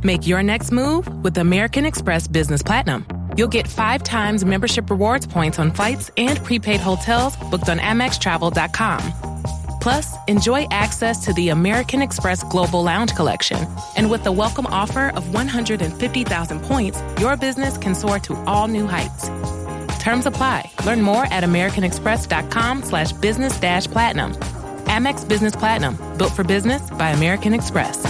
Make your next move with American Express Business Platinum. You'll get 5 times membership rewards points on flights and prepaid hotels booked on AmexTravel.com. Plus, enjoy access to the American Express Global Lounge Collection. And with the welcome offer of 150,000 points, your business can soar to all new heights. Terms apply. Learn more at americanexpress.com/business-platinum. Amex Business Platinum. Built for business by American Express.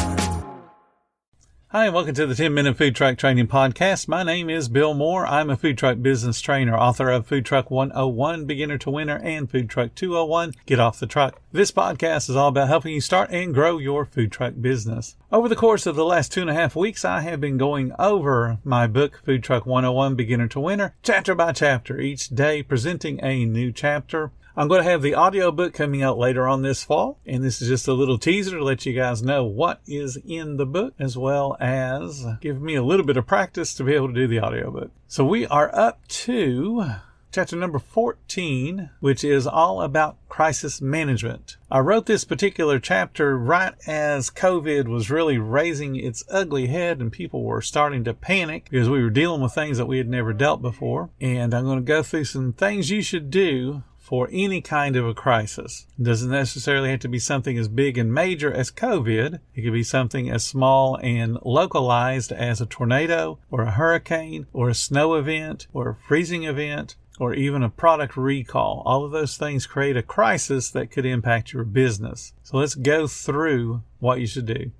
Hi, and welcome to the 10-Minute Food Truck Training Podcast. My name is Bill Moore. I'm a food truck business trainer, author of Food Truck 101, Beginner to Winner, and Food Truck 201, Get Off the Truck. This podcast is all about helping you start and grow your food truck business. Over the course of the last 2.5 weeks, I have been going over my book, Food Truck 101, Beginner to Winner, chapter by chapter, each day presenting a new chapter. I'm going to have the audiobook coming out later on this fall, and this is just a little teaser to let you guys know what is in the book, as well as give me a little bit of practice to be able to do the audiobook. So we are up to chapter number 14, which is all about crisis management. I wrote this particular chapter right as COVID was really raising its ugly head and people were starting to panic because we were dealing with things that we had never dealt before. And I'm going to go through some things you should do for any kind of a crisis. It doesn't necessarily have to be something as big and major as COVID. It could be something as small and localized as a tornado or a hurricane or a snow event or a freezing event or even a product recall. All of those things create a crisis that could impact your business. So let's go through what you should do.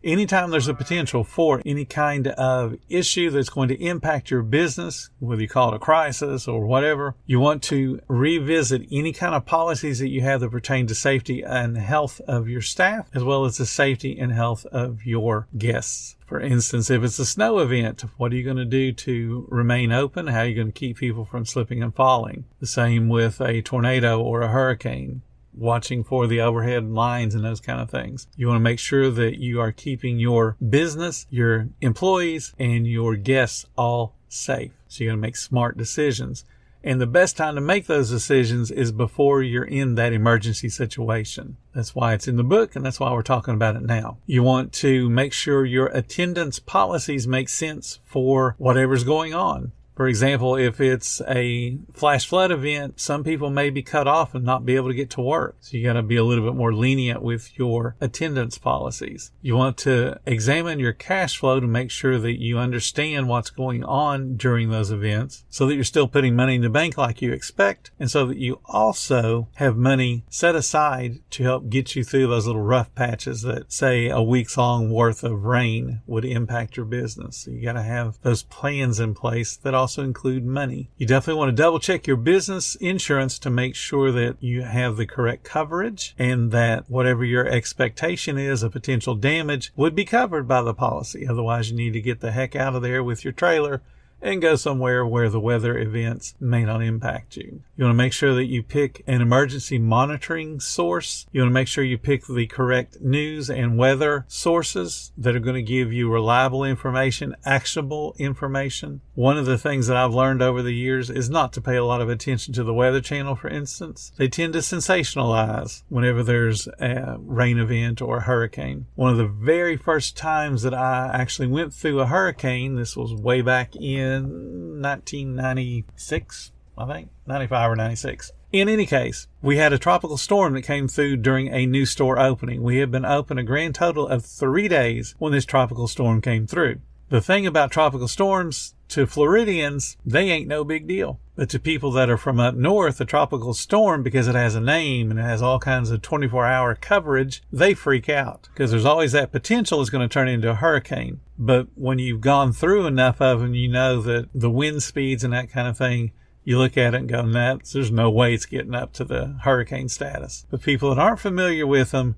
Anytime there's a potential for any kind of issue that's going to impact your business, whether you call it a crisis or whatever, you want to revisit any kind of policies that you have that pertain to safety and health of your staff, as well as the safety and health of your guests. For instance, if it's a snow event, what are you going to do to remain open? How are you going to keep people from slipping and falling? The same with a tornado or a hurricane. Watching for the overhead lines and those kind of things. You want to make sure that you are keeping your business, your employees, and your guests all safe. So you're going to make smart decisions. And the best time to make those decisions is before you're in that emergency situation. That's why it's in the book, and that's why we're talking about it now. You want to make sure your attendance policies make sense for whatever's going on. For example, if it's a flash flood event, some people may be cut off and not be able to get to work. So you got to be a little bit more lenient with your attendance policies. You want to examine your cash flow to make sure that you understand what's going on during those events so that you're still putting money in the bank like you expect, and so that you also have money set aside to help get you through those little rough patches that, say, a week's long worth of rain would impact your business. So you got to have those plans in place that also include money. You definitely want to double check your business insurance to make sure that you have the correct coverage and that whatever your expectation is of potential damage would be covered by the policy. Otherwise, you need to get the heck out of there with your trailer and go somewhere where the weather events may not impact you. You want to make sure that you pick an emergency monitoring source. You want to make sure you pick the correct news and weather sources that are going to give you reliable information, actionable information. One of the things that I've learned over the years is not to pay a lot of attention to the Weather Channel, for instance. They tend to sensationalize whenever there's a rain event or a hurricane. One of the very first times that I actually went through a hurricane, this was way back in 1996, I think, 95 or 96. In any case, we had a tropical storm that came through during a new store opening. We had been open a grand total of 3 days when this tropical storm came through. The thing about tropical storms, to Floridians, they ain't no big deal. But to people that are from up north, a tropical storm, because it has a name and it has all kinds of 24-hour coverage, they freak out because there's always that potential it's going to turn into a hurricane. But when you've gone through enough of them, you know that the wind speeds and that kind of thing, you look at it and go, nah, there's no way it's getting up to the hurricane status. But people that aren't familiar with them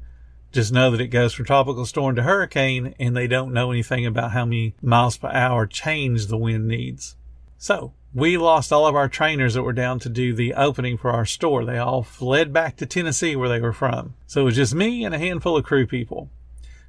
just know that it goes from tropical storm to hurricane, and they don't know anything about how many miles per hour change the wind needs. So we lost all of our trainers that were down to do the opening for our store. They all fled back to Tennessee where they were from. So it was just me and a handful of crew people.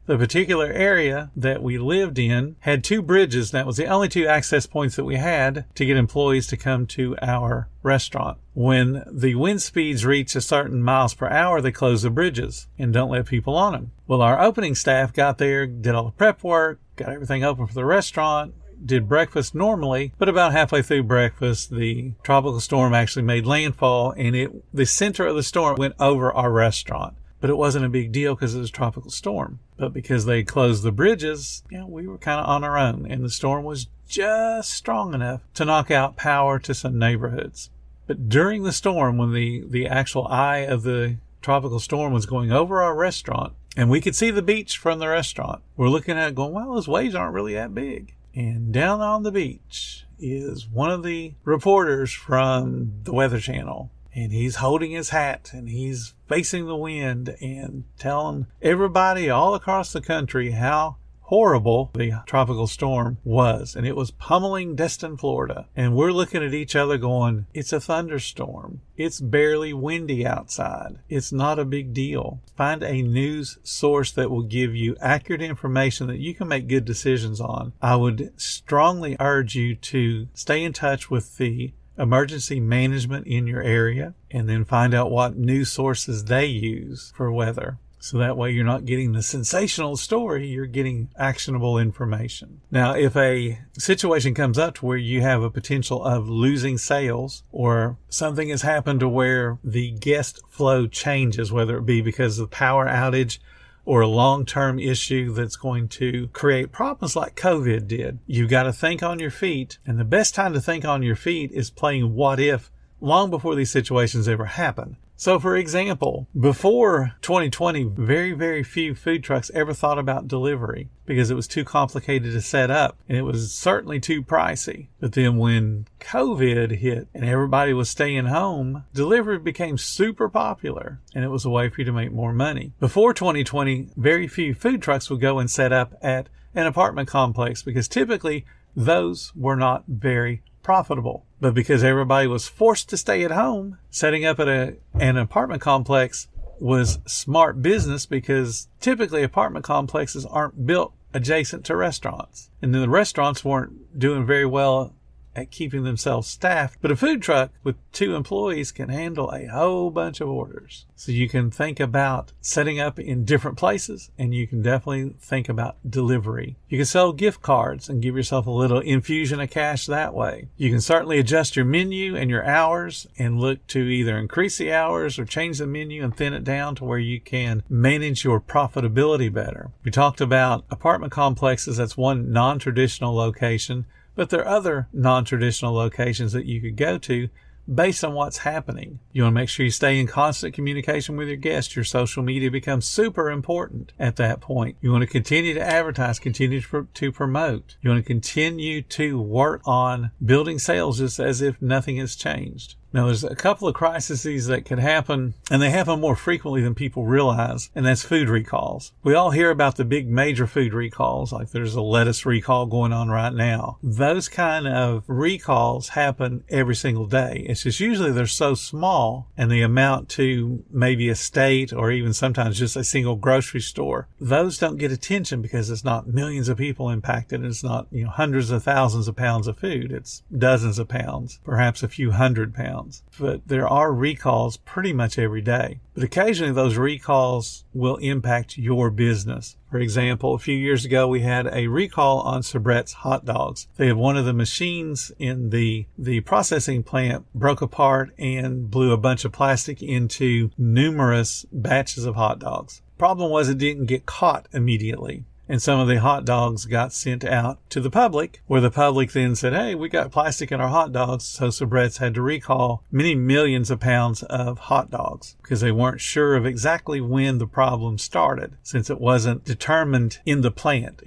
The particular area that we lived in had 2 bridges. That was the only 2 access points that we had to get employees to come to our restaurant. When the wind speeds reach a certain miles per hour, they close the bridges and don't let people on them. Well, our opening staff got there, did all the prep work, got everything open for the restaurant, did breakfast normally, but about halfway through breakfast, the tropical storm actually made landfall, and the center of the storm went over our restaurant. But it wasn't a big deal because it was a tropical storm. But because they closed the bridges, we were kind of on our own, and the storm was just strong enough to knock out power to some neighborhoods. But during the storm, when the actual eye of the tropical storm was going over our restaurant, and we could see the beach from the restaurant, we're looking at it going, well, those waves aren't really that big. And down on the beach is one of the reporters from the Weather Channel. And he's holding his hat and he's facing the wind and telling everybody all across the country how horrible the tropical storm was. And it was pummeling Destin, Florida. And we're looking at each other going, it's a thunderstorm. It's barely windy outside. It's not a big deal. Find a news source that will give you accurate information that you can make good decisions on. I would strongly urge you to stay in touch with the emergency management in your area and then find out what news sources they use for weather. So that way you're not getting the sensational story, you're getting actionable information. Now, if a situation comes up to where you have a potential of losing sales or something has happened to where the guest flow changes, whether it be because of power outage or a long-term issue that's going to create problems like COVID did, you've got to think on your feet. And the best time to think on your feet is playing what if long before these situations ever happen. So, for example, before 2020, very, very few food trucks ever thought about delivery because it was too complicated to set up and it was certainly too pricey. But then when COVID hit and everybody was staying home, delivery became super popular and it was a way for you to make more money. Before 2020, very few food trucks would go and set up at an apartment complex because typically those were not very profitable. But because everybody was forced to stay at home, setting up at an apartment complex was smart business because typically apartment complexes aren't built adjacent to restaurants. And then the restaurants weren't doing very well at keeping themselves staffed. But a food truck with 2 employees can handle a whole bunch of orders. So you can think about setting up in different places, and you can definitely think about delivery. You can sell gift cards and give yourself a little infusion of cash that way. You can certainly adjust your menu and your hours and look to either increase the hours or change the menu and thin it down to where you can manage your profitability better. We talked about apartment complexes. That's one non-traditional location. But there are other non-traditional locations that you could go to based on what's happening. You want to make sure you stay in constant communication with your guests. Your social media becomes super important at that point. You want to continue to advertise, continue to promote. You want to continue to work on building sales just as if nothing has changed. Now, there's a couple of crises that could happen, and they happen more frequently than people realize, and that's food recalls. We all hear about the big major food recalls, like there's a lettuce recall going on right now. Those kind of recalls happen every single day. It's just usually they're so small, and they amount to maybe a state or even sometimes just a single grocery store. Those don't get attention because it's not millions of people impacted. It's not, hundreds of thousands of pounds of food. It's dozens of pounds, perhaps a few hundred pounds. But there are recalls pretty much every day. But occasionally those recalls will impact your business. For example, a few years ago, we had a recall on Sabrett's hot dogs. They had one of the machines in the processing plant broke apart and blew a bunch of plastic into numerous batches of hot dogs. Problem was it didn't get caught immediately. And some of the hot dogs got sent out to the public, where the public then said, hey, we got plastic in our hot dogs. So Sabrett's had to recall many millions of pounds of hot dogs because they weren't sure of exactly when the problem started, since it wasn't determined in the plant.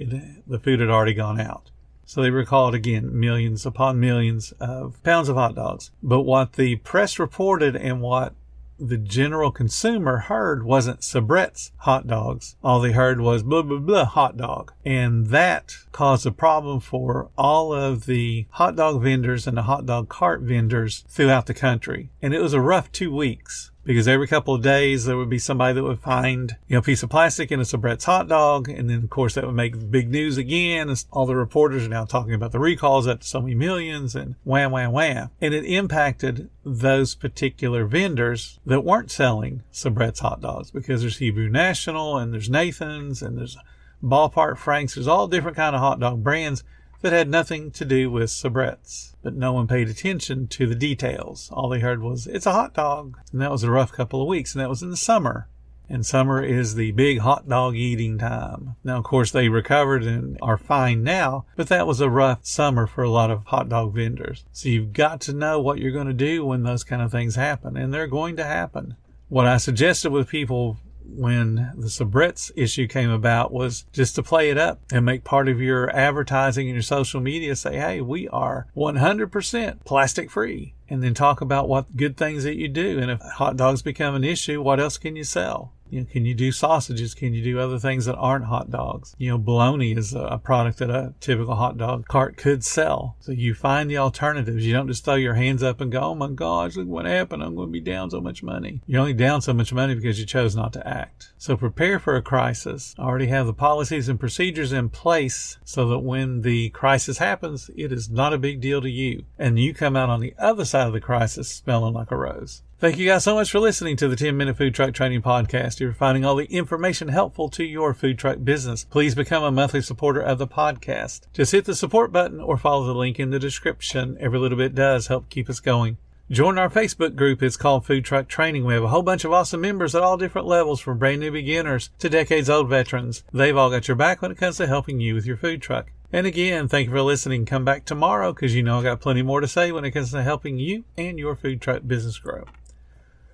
The food had already gone out. So they recalled again millions upon millions of pounds of hot dogs. But what the press reported and what the general consumer heard wasn't Sabrett's hot dogs. All they heard was blah, blah, blah, hot dog. And that caused a problem for all of the hot dog vendors and the hot dog cart vendors throughout the country. And it was a rough 2 weeks. Because every couple of days there would be somebody that would find, a piece of plastic in a Sabrett's hot dog. And then, of course, that would make big news again. As all the reporters are now talking about the recalls up to so many millions and wham, wham, wham. And it impacted those particular vendors that weren't selling Sabrett's hot dogs because there's Hebrew National and there's Nathan's and there's Ballpark Franks. There's all different kind of hot dog brands that had nothing to do with Sabrett's. But no one paid attention to the details. All they heard was, it's a hot dog. And that was a rough couple of weeks, and that was in the summer. And summer is the big hot dog eating time. Now, of course, they recovered and are fine now, but that was a rough summer for a lot of hot dog vendors. So you've got to know what you're going to do when those kind of things happen, and they're going to happen. What I suggested with people when the Sabrett's issue came about was just to play it up and make part of your advertising and your social media say, hey, we are 100% plastic free. And then talk about what good things that you do. And if hot dogs become an issue, what else can you sell? Can you do sausages? Can you do other things that aren't hot dogs? Bologna is a product that a typical hot dog cart could sell. So you find the alternatives. You don't just throw your hands up and go, oh my gosh, look what happened. I'm going to be down so much money. You're only down so much money because you chose not to act. So prepare for a crisis. Already have the policies and procedures in place so that when the crisis happens, it is not a big deal to you. And you come out on the other side of the crisis smelling like a rose. Thank you guys so much for listening to the 10-Minute Food Truck Training Podcast. If you're finding all the information helpful to your food truck business, please become a monthly supporter of the podcast. Just hit the support button or follow the link in the description. Every little bit does help keep us going. Join our Facebook group. It's called Food Truck Training. We have a whole bunch of awesome members at all different levels, from brand new beginners to decades-old veterans. They've all got your back when it comes to helping you with your food truck. And again, thank you for listening. Come back tomorrow because I got plenty more to say when it comes to helping you and your food truck business grow.